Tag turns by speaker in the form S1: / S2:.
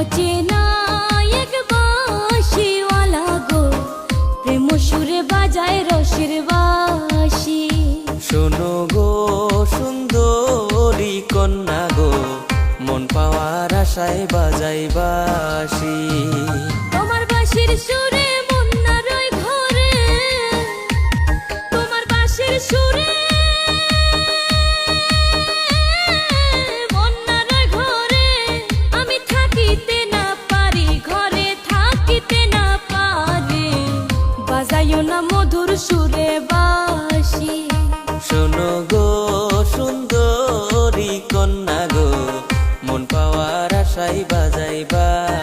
S1: অচেনা এক বাঁশিওয়ালা গো, প্রেম সুরে বাজায় রসের বাঁশি।
S2: শোনো গো সুন্দরী কন্যা গো, মন পাওয়ার আশায় বাজাই বাঁশি।
S1: তোমার বাঁশির সুরে মন না রয় ঘরে, তোমার বাঁশির সুরে মন না রয় ঘরে। আমি থাকিতে না পারি, ঘরে থাকিতে না পারি, বাজাইও না মধুর সুরে বাঁশি।
S2: শোনো গো সুন্দরী কন্যা গো, মন পাওয়ার আশায় বাজাই বাঁশি।